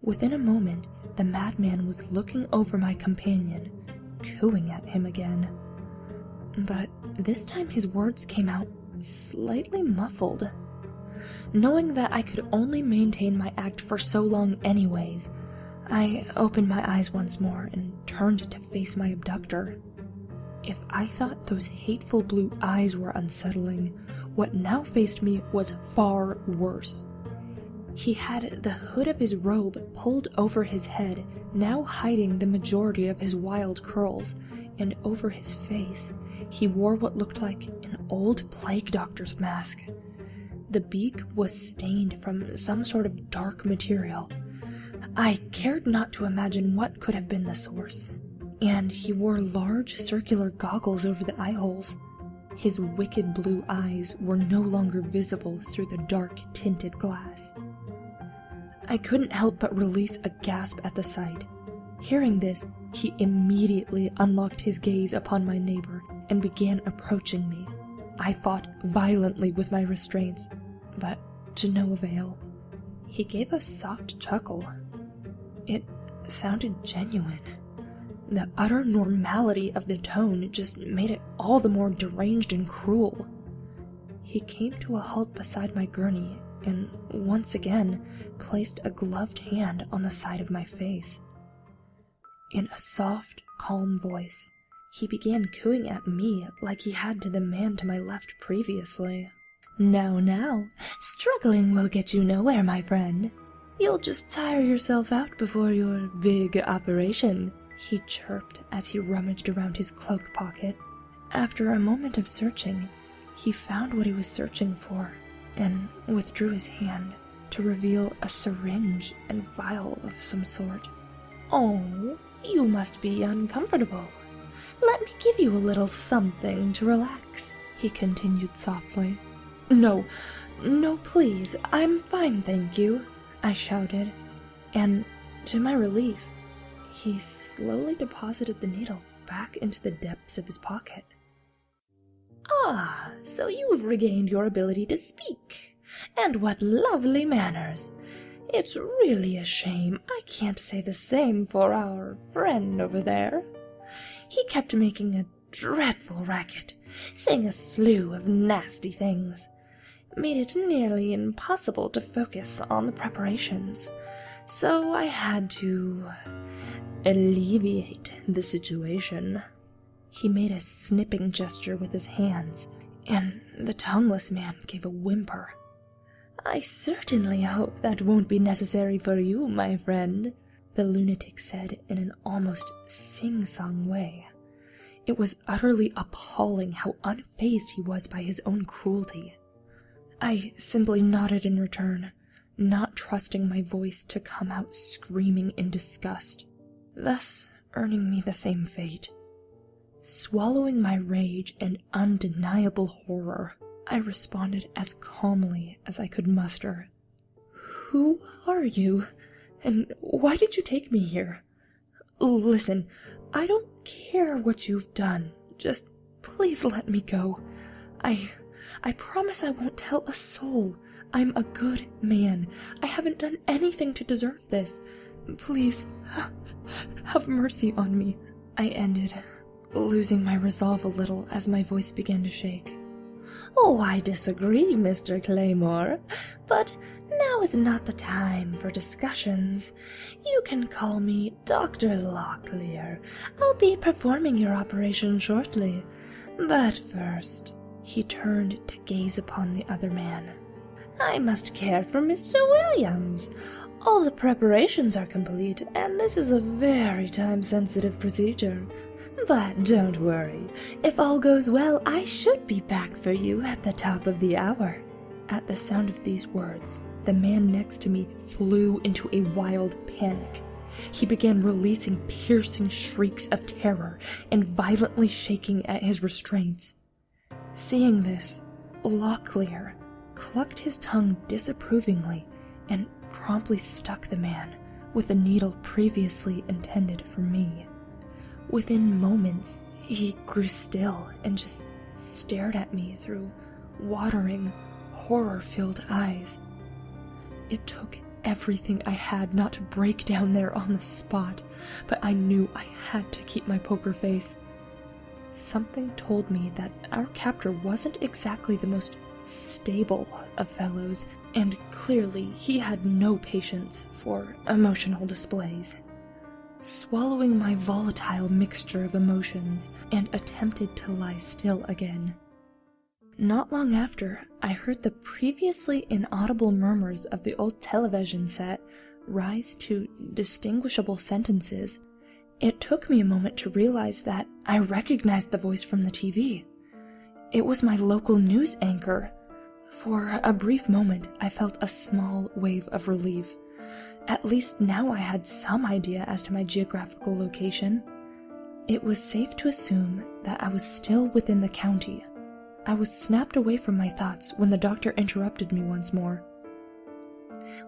Within a moment, the madman was looking over my companion, cooing at him again. But this time his words came out slightly muffled. Knowing that I could only maintain my act for so long anyways, I opened my eyes once more and turned to face my abductor. If I thought those hateful blue eyes were unsettling, what now faced me was far worse. He had the hood of his robe pulled over his head, now hiding the majority of his wild curls, and over his face, he wore what looked like an old plague doctor's mask. The beak was stained from some sort of dark material. I cared not to imagine what could have been the source. And he wore large circular goggles over the eye holes. His wicked blue eyes were no longer visible through the dark tinted glass. I couldn't help but release a gasp at the sight. Hearing this, he immediately unlocked his gaze upon my neighbor and began approaching me. I fought violently with my restraints, but to no avail. He gave a soft chuckle. It sounded genuine. The utter normality of the tone just made it all the more deranged and cruel. He came to a halt beside my gurney and once again placed a gloved hand on the side of my face. In a soft, calm voice, he began cooing at me like he had to the man to my left previously. Now, struggling will get you nowhere, my friend. You'll just tire yourself out before your big operation, he chirped as he rummaged around his cloak pocket. After a moment of searching, he found what he was searching for and withdrew his hand to reveal a syringe and vial of some sort. Oh, you must be uncomfortable. Let me give you a little something to relax, he continued softly. No, please, I'm fine, thank you, I shouted, and to my relief, he slowly deposited the needle back into the depths of his pocket. Ah, so you've regained your ability to speak, and what lovely manners. It's really a shame I can't say the same for our friend over there. He kept making a dreadful racket, saying a slew of nasty things. Made it nearly impossible to focus on the preparations, so I had to alleviate the situation. He made a snipping gesture with his hands, and the tongueless man gave a whimper. I certainly hope that won't be necessary for you, my friend, the lunatic said in an almost sing-song way. It was utterly appalling how unfazed he was by his own cruelty. I simply nodded in return, not trusting my voice to come out screaming in disgust, thus earning me the same fate. Swallowing my rage and undeniable horror, I responded as calmly as I could muster. Who are you? And why did you take me here? Listen, I don't care what you've done. Just please let me go. I promise I won't tell a soul. I'm a good man. I haven't done anything to deserve this. Please, have mercy on me, I ended, losing my resolve a little as my voice began to shake. Oh, I disagree, Mr. Claymore, but now is not the time for discussions. You can call me Dr. Locklear. I'll be performing your operation shortly. But first, he turned to gaze upon the other man. I must care for Mr. Williams. All the preparations are complete, and this is a very time-sensitive procedure. But don't worry. If all goes well, I should be back for you at the top of the hour. At the sound of these words, the man next to me flew into a wild panic. He began releasing piercing shrieks of terror and violently shaking at his restraints. Seeing this, Locklear clucked his tongue disapprovingly and promptly stuck the man with a needle previously intended for me. Within moments, he grew still and just stared at me through watering, horror-filled eyes. It took everything I had not to break down there on the spot, but I knew I had to keep my poker face. Something told me that our captor wasn't exactly the most stable of fellows, and clearly he had no patience for emotional displays. Swallowing my volatile mixture of emotions, and attempted to lie still again. Not long after, I heard the previously inaudible murmurs of the old television set rise to distinguishable sentences. It took me a moment to realize that I recognized the voice from the TV. It was my local news anchor. For a brief moment, I felt a small wave of relief. At least now I had some idea as to my geographical location. It was safe to assume that I was still within the county. I was snapped away from my thoughts when the doctor interrupted me once more.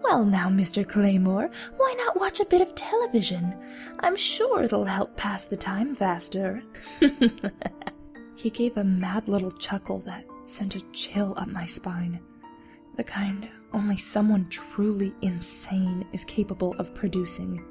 "Well now, Mr. Claymore, why not watch a bit of television? I'm sure it'll help pass the time faster." He gave a mad little chuckle that sent a chill up my spine. The kind only someone truly insane is capable of producing.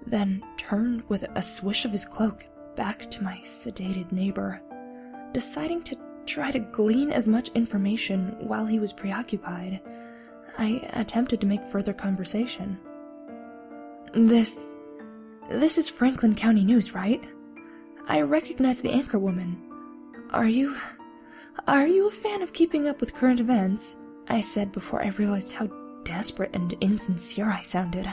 Then turned with a swish of his cloak back to my sedated neighbor, deciding to try to glean as much information while he was preoccupied. I attempted to make further conversation. This is Franklin County News, right? I recognize the anchorwoman. Are you a fan of keeping up with current events? I said before I realized how desperate and insincere I sounded.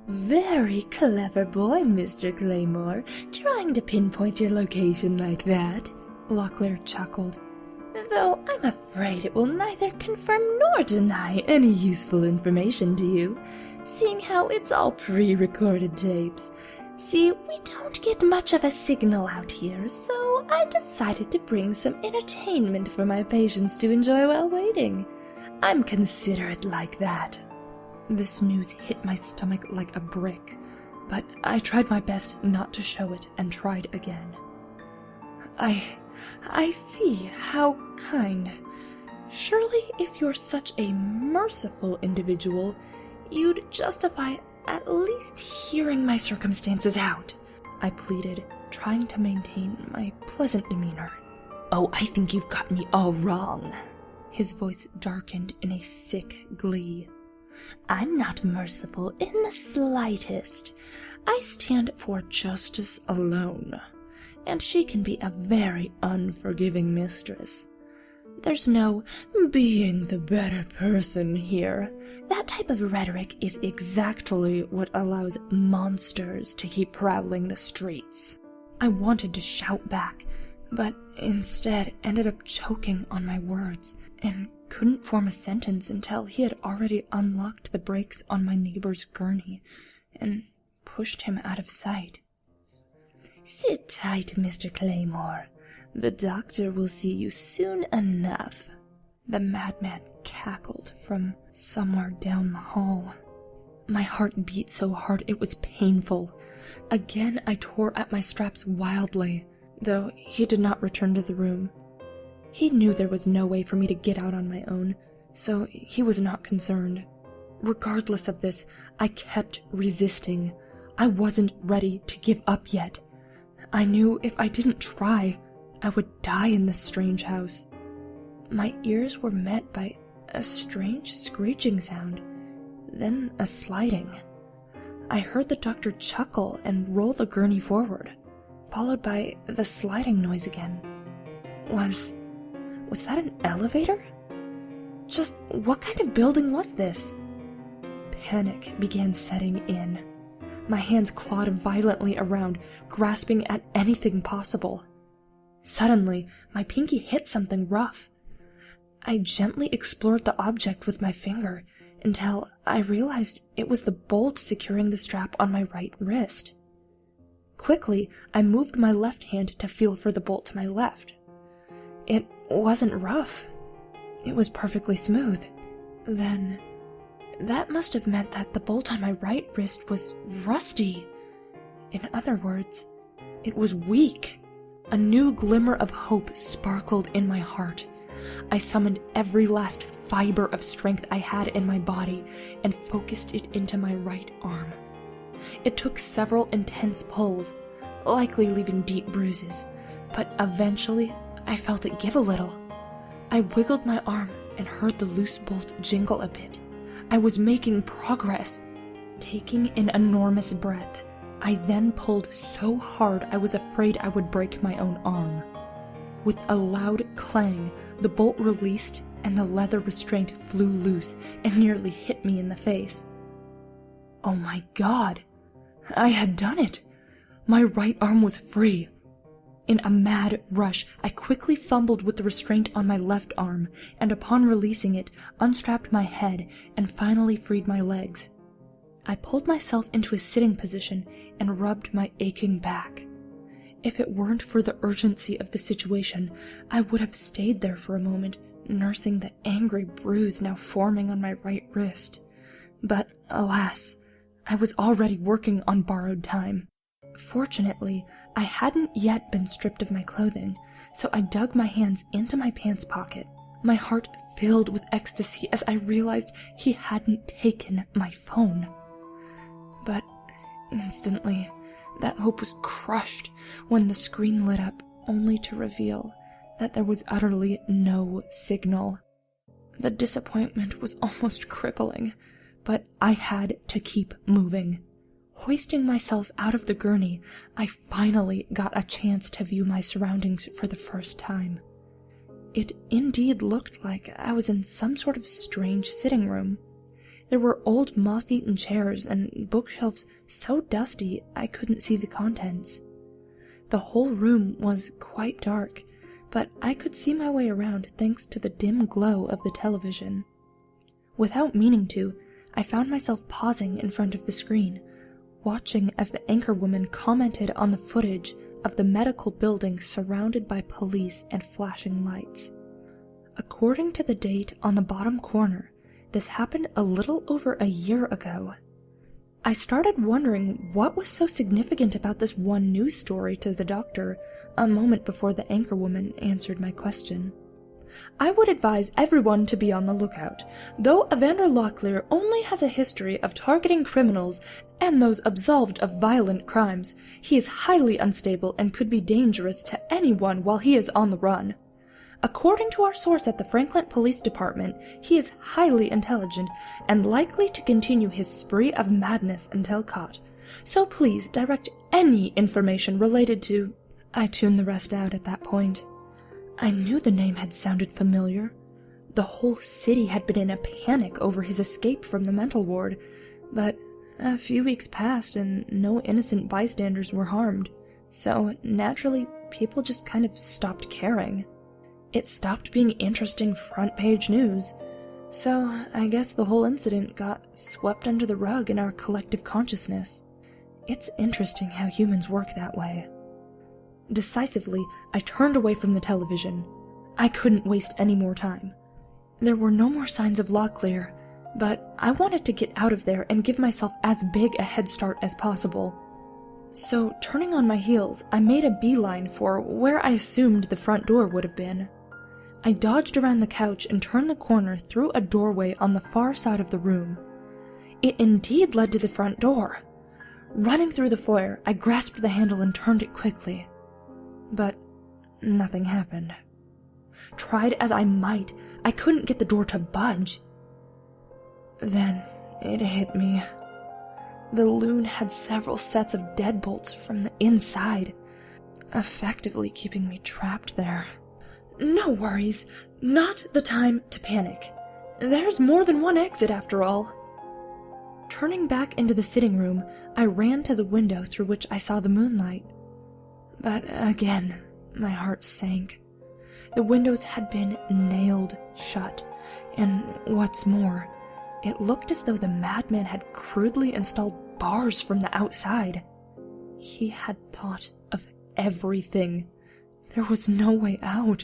"Very clever boy, Mr. Claymore, trying to pinpoint your location like that," Locklear chuckled. "Though I'm afraid it will neither confirm nor deny any useful information to you, seeing how it's all pre-recorded tapes. See, we don't get much of a signal out here, so I decided to bring some entertainment for my patients to enjoy while waiting. I'm considerate like that." This news hit my stomach like a brick, but I tried my best not to show it and tried again. I see. How kind. Surely if you're such a merciful individual, you'd justify at least hearing my circumstances out, I pleaded, trying to maintain my pleasant demeanor. "Oh, I think you've got me all wrong." His voice darkened in a sick glee. "I'm not merciful in the slightest. I stand for justice alone, and she can be a very unforgiving mistress. There's no being the better person here. That type of rhetoric is exactly what allows monsters to keep prowling the streets." I wanted to shout back, but instead ended up choking on my words and couldn't form a sentence until he had already unlocked the brakes on my neighbor's gurney and pushed him out of sight. "Sit tight, Mr. Claymore. The doctor will see you soon enough." The madman cackled from somewhere down the hall. My heart beat so hard it was painful. Again I tore at my straps wildly, though he did not return to the room. He knew there was no way for me to get out on my own, so he was not concerned. Regardless of this, I kept resisting. I wasn't ready to give up yet. I knew if I didn't try, I would die in this strange house. My ears were met by a strange screeching sound, then a sliding. I heard the doctor chuckle and roll the gurney forward, followed by the sliding noise again. Was that an elevator? Just what kind of building was this? Panic began setting in. My hands clawed violently around, grasping at anything possible. Suddenly, my pinky hit something rough. I gently explored the object with my finger until I realized it was the bolt securing the strap on my right wrist. Quickly, I moved my left hand to feel for the bolt to my left. It wasn't rough. It was perfectly smooth. Then, that must have meant that the bolt on my right wrist was rusty. In other words, it was weak. A new glimmer of hope sparkled in my heart. I summoned every last fiber of strength I had in my body and focused it into my right arm. It took several intense pulls, likely leaving deep bruises, but eventually I felt it give a little. I wiggled my arm and heard the loose bolt jingle a bit. I was making progress. Taking an enormous breath, I then pulled so hard I was afraid I would break my own arm. With a loud clang, the bolt released and the leather restraint flew loose and nearly hit me in the face. Oh my God! I had done it! My right arm was free. In a mad rush, I quickly fumbled with the restraint on my left arm, and upon releasing it, unstrapped my head and finally freed my legs. I pulled myself into a sitting position and rubbed my aching back. If it weren't for the urgency of the situation, I would have stayed there for a moment, nursing the angry bruise now forming on my right wrist. But, alas, I was already working on borrowed time. Fortunately, I hadn't yet been stripped of my clothing, so I dug my hands into my pants pocket. My heart filled with ecstasy as I realized he hadn't taken my phone. But instantly, that hope was crushed when the screen lit up, only to reveal that there was utterly no signal. The disappointment was almost crippling, but I had to keep moving. Hoisting myself out of the gurney, I finally got a chance to view my surroundings for the first time. It indeed looked like I was in some sort of strange sitting room. There were old moth-eaten chairs and bookshelves so dusty I couldn't see the contents. The whole room was quite dark, but I could see my way around thanks to the dim glow of the television. Without meaning to, I found myself pausing in front of the screen, watching as the anchorwoman commented on the footage of the medical building surrounded by police and flashing lights. According to the date on the bottom corner, this happened a little over a year ago. I started wondering what was so significant about this one news story to the doctor a moment before the anchorwoman answered my question. I would advise everyone to be on the lookout. Though Evander Locklear only has a history of targeting criminals and those absolved of violent crimes, he is highly unstable and could be dangerous to anyone while he is on the run. According to our source at the Franklin Police Department, he is highly intelligent and likely to continue his spree of madness until caught. So please direct any information related to... I tuned the rest out at that point. I knew the name had sounded familiar. The whole city had been in a panic over his escape from the mental ward, but a few weeks passed and no innocent bystanders were harmed, so naturally people just kind of stopped caring. It stopped being interesting front-page news, so I guess the whole incident got swept under the rug in our collective consciousness. It's interesting how humans work that way. Decisively, I turned away from the television. I couldn't waste any more time. There were no more signs of Locklear, but I wanted to get out of there and give myself as big a head start as possible. So, turning on my heels, I made a beeline for where I assumed the front door would have been. I dodged around the couch and turned the corner through a doorway on the far side of the room. It indeed led to the front door. Running through the foyer, I grasped the handle and turned it quickly. But nothing happened. Tried as I might, I couldn't get the door to budge. Then it hit me. The loon had several sets of deadbolts from the inside, effectively keeping me trapped there. No worries, not the time to panic. There's more than one exit after all. Turning back into the sitting room, I ran to the window through which I saw the moonlight. But again, my heart sank. The windows had been nailed shut, and what's more, it looked as though the madman had crudely installed bars from the outside. He had thought of everything. There was no way out.